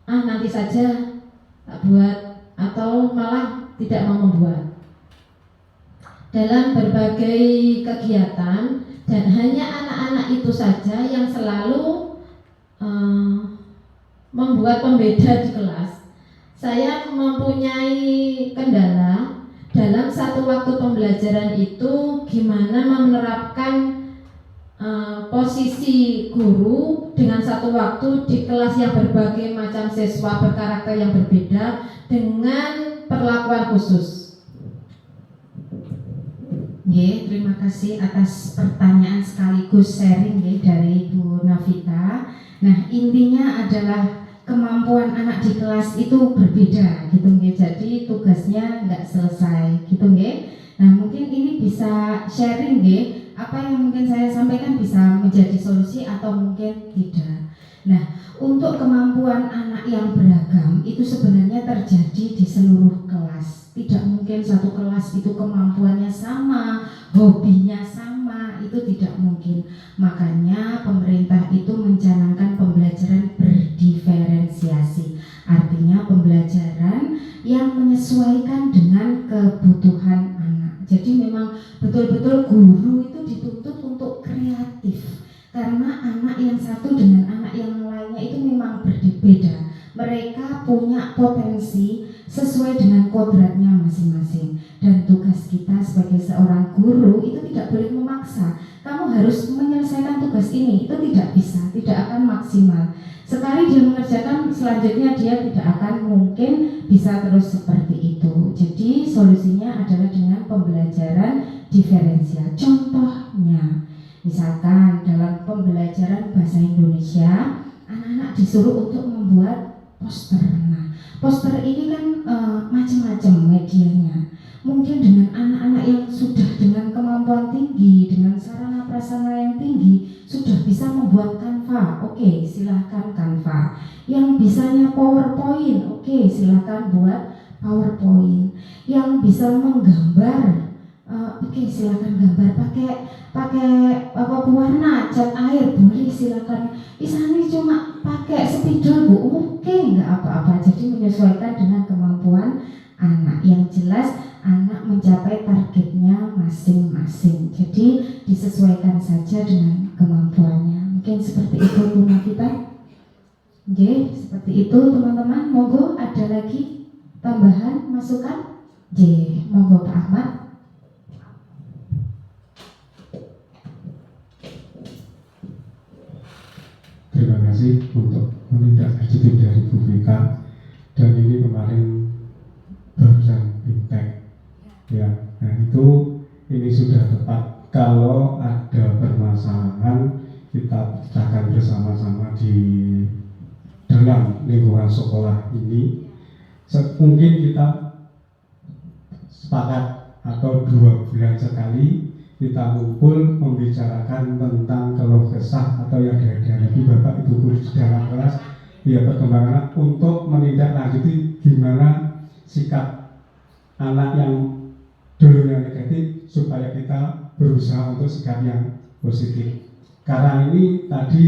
nanti saja tak buat, atau malah tidak mau membuat. Dalam berbagai kegiatan dan hanya anak-anak itu saja yang selalu membuat pembeda di kelas. Saya mempunyai kendala dalam satu waktu pembelajaran itu gimana menerapkan posisi guru dengan satu waktu di kelas yang berbagai macam siswa berkarakter yang berbeda dengan perlakuan khusus. Nggih, terima kasih atas pertanyaan sekaligus sharing nggih dari Bu Navita. Nah, intinya adalah kemampuan anak di kelas itu berbeda gitu nggih. Jadi tugasnya nggak selesai gitu nggih. Nah, mungkin ini bisa sharing nggih, apa yang mungkin saya sampaikan bisa menjadi solusi atau mungkin tidak. Nah, untuk kemampuan anak yang beragam itu sebenarnya terjadi di seluruh kelas. Tidak mungkin satu kelas itu kemampuannya sama, hobinya sama, itu tidak mungkin. Makanya pemerintah itu mencanangkan pembelajaran berdiferensiasi. Artinya pembelajaran yang menyesuaikan dengan kebutuhan anak. Jadi memang betul-betul guru itu dituntut untuk kreatif. Karena anak yang satu dengan anak yang lainnya itu memang berbeda. Mereka punya potensi sesuai dengan kodratnya masing-masing. Dan tugas kita sebagai seorang guru itu tidak boleh memaksa. Kamu harus menyelesaikan tugas ini, itu tidak bisa, tidak akan maksimal. Sekali dia mengerjakan, selanjutnya dia tidak akan mungkin bisa terus seperti itu. Jadi solusinya adalah dengan pembelajaran diferensial. Contohnya, misalkan dalam pembelajaran bahasa Indonesia, anak-anak disuruh untuk membuat poster. Nah, poster ini kan macam-macam medianya. Mungkin dengan anak-anak yang sudah dengan kemampuan tinggi, dengan sarana prasarana yang tinggi, sudah bisa membuat Canva. Oke, silahkan Canva. Yang bisanya PowerPoint, oke, silahkan buat PowerPoint. Yang bisa menggambar, oke, silahkan gambar pakai pewarna, cat air, boleh silakan. Misalnya cuma pakai spidol Bu, oke, nggak apa-apa. Jadi menyesuaikan dengan kemampuan anak. Yang jelas anak mencapai targetnya masing-masing. Jadi disesuaikan saja dengan kemampuannya. Mungkin seperti itu Bu Navita. Oke, seperti itu teman-teman. Monggo ada lagi tambahan masukan? Monggo Pak Ahmad. Terima kasih untuk menindaklanjuti dari Bu Vika, dan ini kemarin barusan impact ya. Nah itu ini sudah tepat. Kalau ada permasalahan kita pecahkan bersama-sama di dalam lingkungan sekolah ini. Mungkin kita sepakat atau 2 bulan sekali kita kumpul membicarakan tentang keluh kesah atau yang dihadapi Bapak Ibu guru di dalam kelas, ya perkembangan untuk menindaklanjuti gimana sikap anak yang dulunya negatif supaya kita berusaha untuk sikap yang positif. Karena ini tadi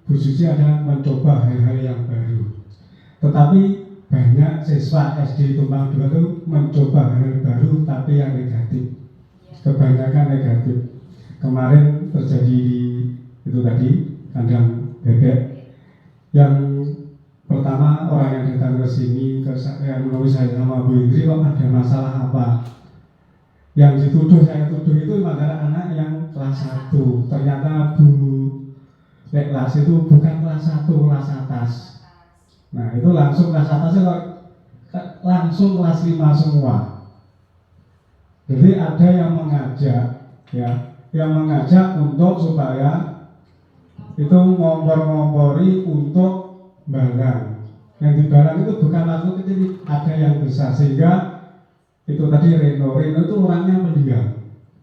Bu Suci ada mencoba hal-hal yang baru, tetapi banyak siswa SD Tumpang 2 itu mencoba hal baru tapi yang negatif, kebanyakan negatif. Kemarin terjadi di itu tadi kandang bebek, yang pertama orang yang datang ke sini yang menulis saya sama Bu Indri, kok ada masalah apa? Yang dituduh saya tuduh itu adalah anak yang kelas 1. Ternyata Bu kelas itu bukan kelas 1, kelas atas. Nah itu langsung kelas atasnya langsung kelas 5 semua. Jadi ada yang mengajak, ya, yang mengajak untuk supaya itu ngompor-ngompori untuk barang. Yang di barang itu bukan waktu kecil, ada yang besar, sehingga itu tadi Reno itu orangnya pendiam.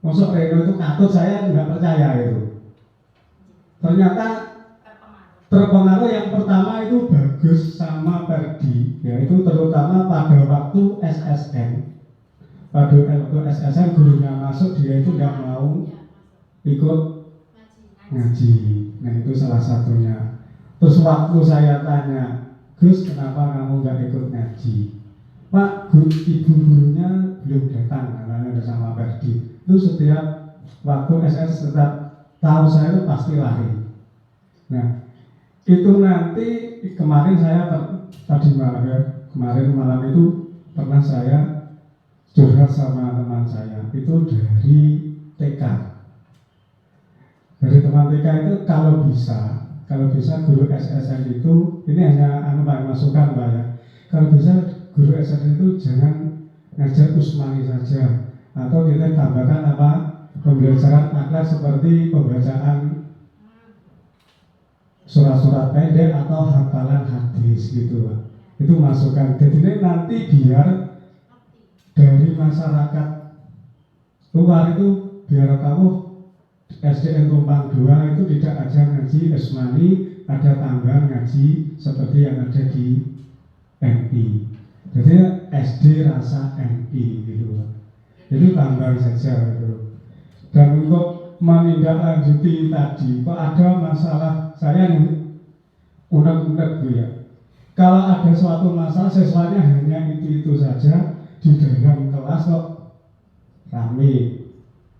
Masuk Reno itu katut, saya nggak percaya itu. Ternyata terpengaruh. Yang pertama itu Bagus sama Perdi, yaitu terutama pada waktu SSN. Pada waktu SSN gurunya masuk, dia itu nggak mau ikut ngaji. Nah itu salah satunya. Terus waktu saya tanya, Gus kenapa kamu nggak ikut ngaji? Pak, ibu gurunya belum datang, katanya bersama Perdi. Itu setiap waktu SS setiap tahu saya itu pasti lari. Nah itu nanti kemarin saya kemarin malam itu pernah saya curhat sama teman saya itu dari TK. dari teman TK itu kalau bisa guru SSN itu, ini hanya Pak masukan Pak ya, kalau bisa guru SSN itu jangan ngajar usmani saja, atau kita tambahkan pembelajaran akhlak seperti pembacaan surat-surat pendek atau hafalan hadis gitu Pak. Itu masukan. Jadi nanti biar dari masyarakat luar itu biar tahu SDN Tumpang 2 itu tidak aja ngaji Usmani, ada tambahan ngaji seperti yang ada di MI. Jadi SD rasa MI gitu Pak. Itu tambahan saja gitu. Dan untuk menindaklanjuti tadi, kok ada masalah saya unek-unek Bu ya. Kalau ada suatu masalah siswanya hanya itu saja di dalam kelas kok rame.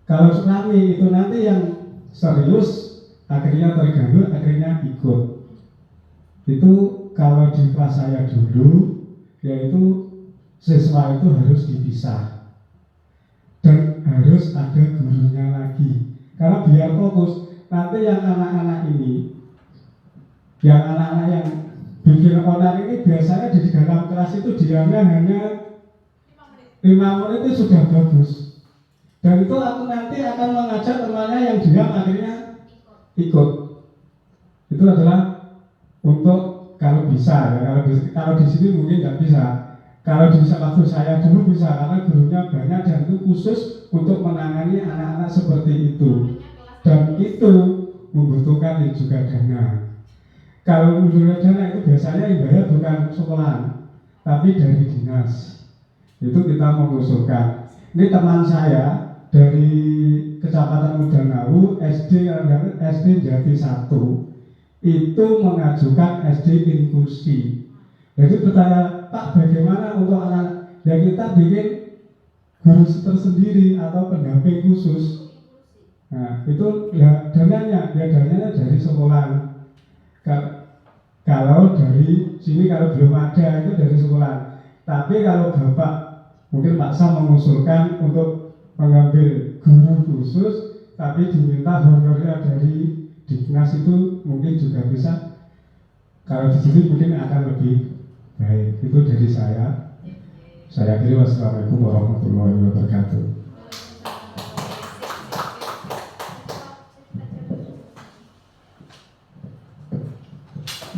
Kalau rame itu nanti yang serius akhirnya terganggu, akhirnya ikut. Itu kalau di kelas saya dulu, yaitu siswa itu harus dipisah dan harus ada gurunya lagi. Karena biar fokus, nanti yang anak-anak ini, yang anak-anak yang bikin onar ini biasanya di dalam kelas itu diamnya hanya 5 menit itu sudah bagus. Dan itu aku nanti akan mengajak temannya yang diam akhirnya ikut. Itu adalah untuk kalau bisa ya. Kalau di sini mungkin nggak bisa. Kalau di waktu saya dulu bisa karena gurunya banyak dan itu khusus untuk menangani anak-anak seperti itu. Dan itu membutuhkan juga dana. Kalau membutuhkan dana itu biasanya yang bayar bukan sekolahan, tapi dari dinas. Itu kita mengusulkan. Ini teman saya dari Kecamatan Mudanau, SD Jati 1 itu mengajukan SD inklusi. Jadi bertanya, Pak bagaimana untuk anak? Ya kita bikin guru tersendiri atau pendamping khusus. Nah itu ya dananya dari sekolah. Kalau dari sini kalau belum ada itu dari sekolah. Tapi kalau Bapak mungkin Pak Sam mengusulkan untuk mengambil guru khusus tapi diminta honornya dari dinas itu mungkin juga bisa. Kalau di sini mungkin akan lebih baik. Itu dari saya. Saya kira wassalamualaikum warahmatullahi wabarakatuh.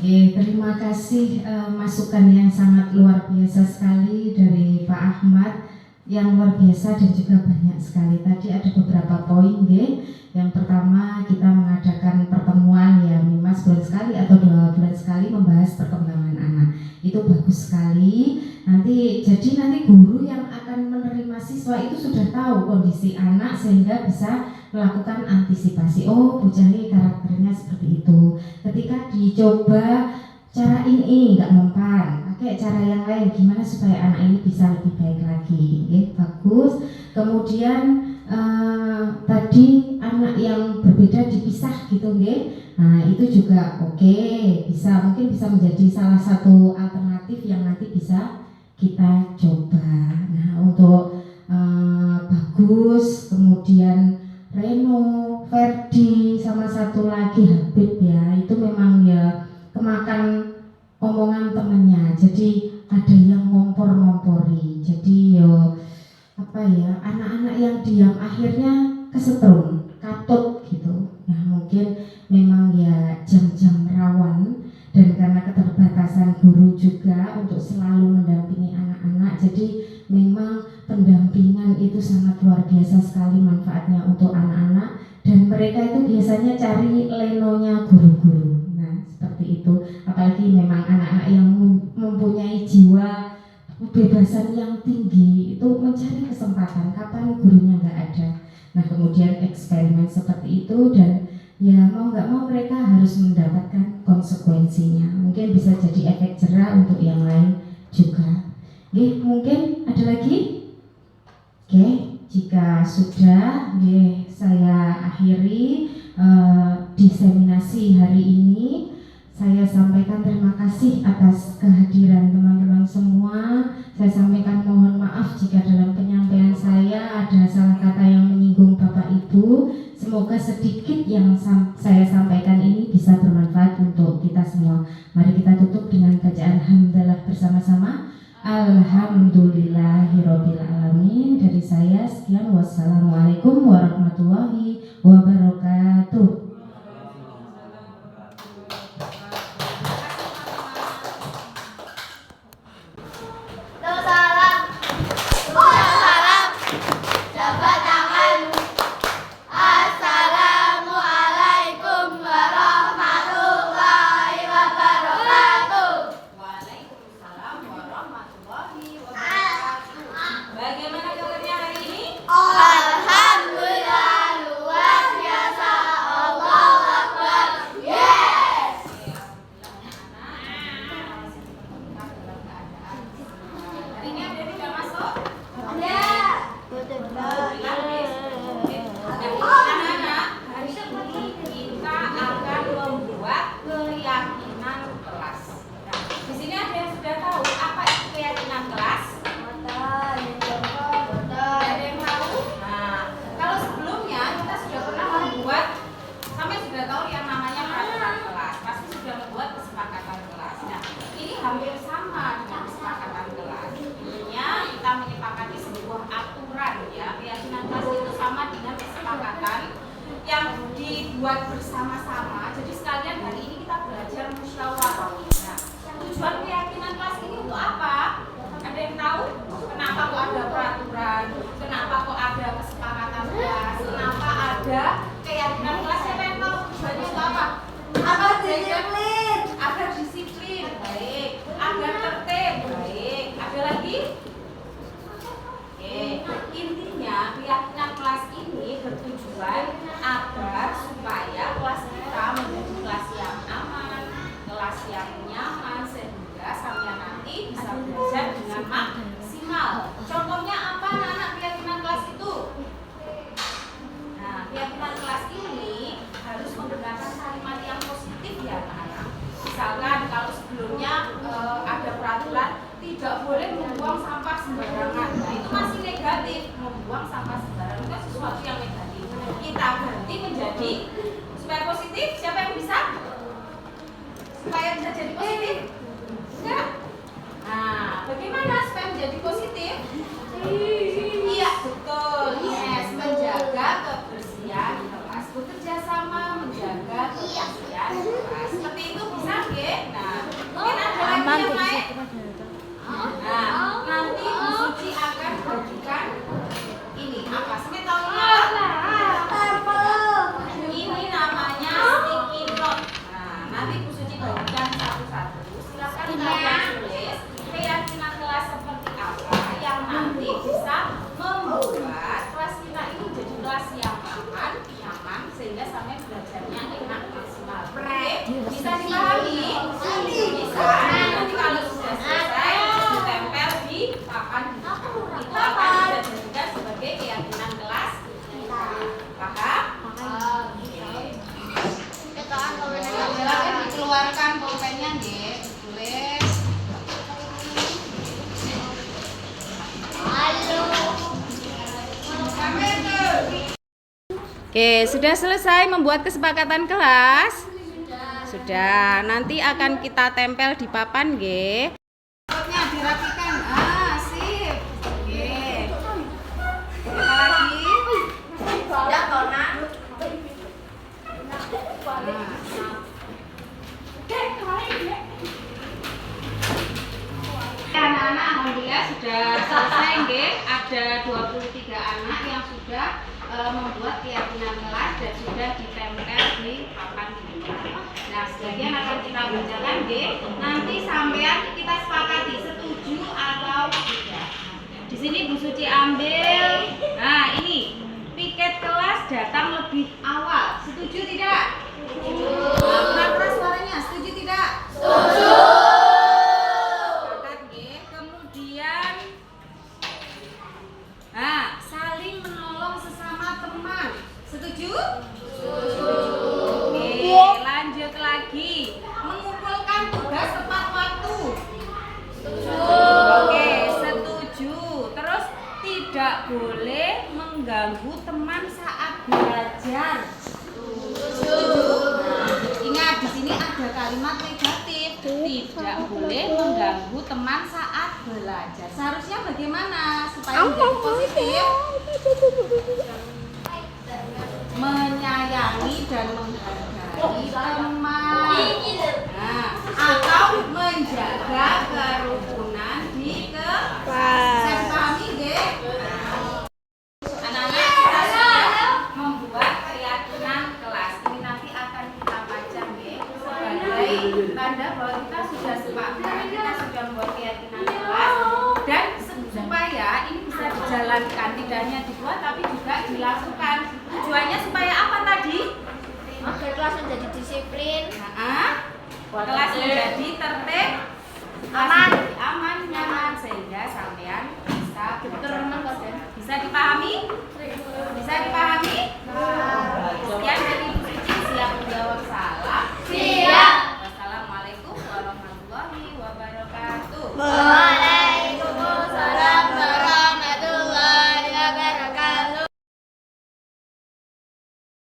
Terima kasih masukan yang sangat luar biasa sekali dari Pak Ahmad, yang luar biasa dan juga banyak sekali. Tadi ada beberapa poin Yang pertama kita mengadakan pertemuan ya minimal sebulan sekali atau 2 bulan sekali membahas perkembangan anak. Itu bagus sekali. Jadi nanti guru yang akan menerima siswa itu sudah tahu kondisi anak sehingga bisa melakukan antisipasi. Oh, bocah ini karakternya seperti itu. Ketika dicoba cara ini nggak mempan, pakai cara yang lain gimana supaya anak ini bisa lebih baik lagi. Bagus. Kemudian tadi anak yang berbeda dipisah gitu nah itu juga oke, mungkin bisa menjadi salah satu alternatif yang nanti bisa kita coba. Nah untuk Bagus, kemudian Reno, Ferdi, sama satu lagi Habib ya, itu memang ya kemakan omongan temennya, jadi ada yang ngompor-ngompori. Jadi anak-anak yang diam akhirnya kesetrum, katut gitu. Nah mungkin memang ya jam-jam rawan, dan karena keterbatasan guru juga untuk selalu mendampingi anak-anak, jadi memang pendampingan itu sangat luar biasa sekali manfaatnya untuk anak-anak, dan mereka itu biasanya cari lenonya guru-guru. Nah seperti itu, apalagi memang anak-anak yang mempunyai jiwa kebebasan yang tinggi itu mencari kesempatan kapan gurunya nggak ada. Nah kemudian eksperimen seperti itu, dan ya mau nggak mau mereka harus mendapatkan konsekuensinya. Mungkin bisa jadi efek jerah untuk yang lain juga. Mungkin ada lagi? Jika sudah, saya akhiri diseminasi hari ini. Saya sampaikan terima kasih atas kehadiran teman-teman semua. Saya sampaikan mohon maaf jika dalam penyampaian saya ada salah kata yang menyinggung Bapak Ibu. Semoga Semoga sedikit yang saya sampaikan ini bisa bermanfaat untuk kita semua. Mari kita tutup dengan bacaan hamdalah bersama-sama. Alhamdulillahirabbil alamin. Dari saya sekian, wassalamualaikum warahmatullahi wabarakatuh. Jabat tangan. Assalamualaikum warahmatullahi wabarakatuh. Waalaikumsalam warahmatullahi wabarakatuh. Bagaimana kabarnya hari ini? Alhamdulillah, luar biasa. Allahu Akbar. Yes. Hari ini ada tidak masuk? Ada. Anak-anak, hari ini kita akan membuat keyakinan kelas. Nah, di sini ada yang sudah tahu apa itu keyakinan kelas? Ada yang tahu? Nah, kalau sebelumnya kita sudah pernah membuat, sampai sudah tahu yang namanya peraturan kelas, pasti sudah membuat kesepakatan kelas. Nah, ini hampir sama dengan kesepakatan kelas. Intinya kita menyepakati sebuah aturan, ya. Keyakinan kelas itu sama dengan kesepakatan yang dibuat bersama-sama. Jadi sekalian hari ini kita belajar musyawarah. Nah, tujuan keyakinan kelas ini untuk apa? Ada yang tahu? Kenapa kok ada peraturan? Kenapa kok ada kesepakatan kelas? Kenapa ada keyakinan kelas? Siapa yang tahu tujuannya untuk apa? Agar disiplin. Agar disiplin, baik. Agar tertib, baik. Ada lagi? Oke, intinya keyakinan kelas ini bertujuan agar supaya kelas kita menjadi kelas yang aman, kelas yang nyaman, sehingga sampai nanti bisa belajar dengan maksimal. Contohnya apa anak-anak keyakinan kelas itu? Nah, keyakinan kelas ini harus menggunakan kalimat yang positif ya anak-anak. Misalkan kalau sebelumnya ada peraturan tidak boleh membuang sampah sembarangan. Nah, itu masih negatif. Membuang sampah sembarangan itu sesuatu yang negatif. Kita ganti menjadi supaya positif. Siapa yang bisa? Supaya bisa jadi positif? Enggak? Nah, bagaimana supaya menjadi positif? Iya, betul. Yes, menjaga kebersihan kelas. Bekerja sama menjaga kebersihan kelas. Seperti itu bisa, nggih? Nah, mungkin ada lagi yang lain? Nah, nanti Bu Suci akan bagikan ini apa? Semua tahu ini apa? Ini namanya sticky note. Nah, nanti Bu Suci bagikan satu-satu. Silakan kalian tulis keyakinan kelas seperti apa yang nanti bisa membuat kelas kita ini menjadi kelas yang aman, nyaman, sehingga sampai belajarnya enak maksimal. Oke? Bisa dipahami? Bisa. Nanti kalau sudah selesai ditempel di papan itu akan kita jadikan sebagai keyakinan kelas kita. Paham? Silakan dikeluarkan pulpennya, nggih. Tulis. Oke, sudah selesai membuat kesepakatan kelas? Sudah. Nanti akan kita tempel di papan, nggih. Potnya dirapikan. Sip. Oke. Apa lagi? Tidak, Tona. Anak-anak alhamdulillah sudah selesai, nggih. Ada 23 anak yang sudah membuat keyakinan kelas dan sudah ditempel di papan kita. Nah, sebagian akan kita bacakan, nggih. Nanti sampean kita sepakati setuju atau tidak. Di sini Bu Suci ambil. Nah, ini piket kelas datang lebih awal. Setuju tidak? Setuju. Nah, keras suaranya. Setuju tidak? Setuju. Sepakat, nggih. Kemudian saling menolong sesama teman. Setuju? Setuju. Oke, lanjut lagi. Mengumpulkan tugas tepat waktu. Setuju. Oke, setuju. Terus tidak boleh mengganggu teman saat belajar. Ingat di sini ada kalimat negatif, tidak boleh mengganggu teman saat belajar. Seharusnya bagaimana supaya menjadi positif? Menyayangi dan menghargai teman. Nah, atau menjaga kerukunan di kelas. Saya pahami nggih? Anak-anak kita sudah membuat keyakinan kelas. Ini nanti akan kita pajang nggih sebagai tanda bahwa kita sudah sepakat, kita sudah membuat keyakinan kelas dan supaya ini bisa dijalankan, tidak hanya dibuat tapi juga dilakukan. Tujuannya supaya apa tadi? Agar kelas menjadi disiplin. Kelas menjadi tertib, aman, nyaman sehingga sampean bisa bisa dipahami? Bisa dipahami? Sekian dari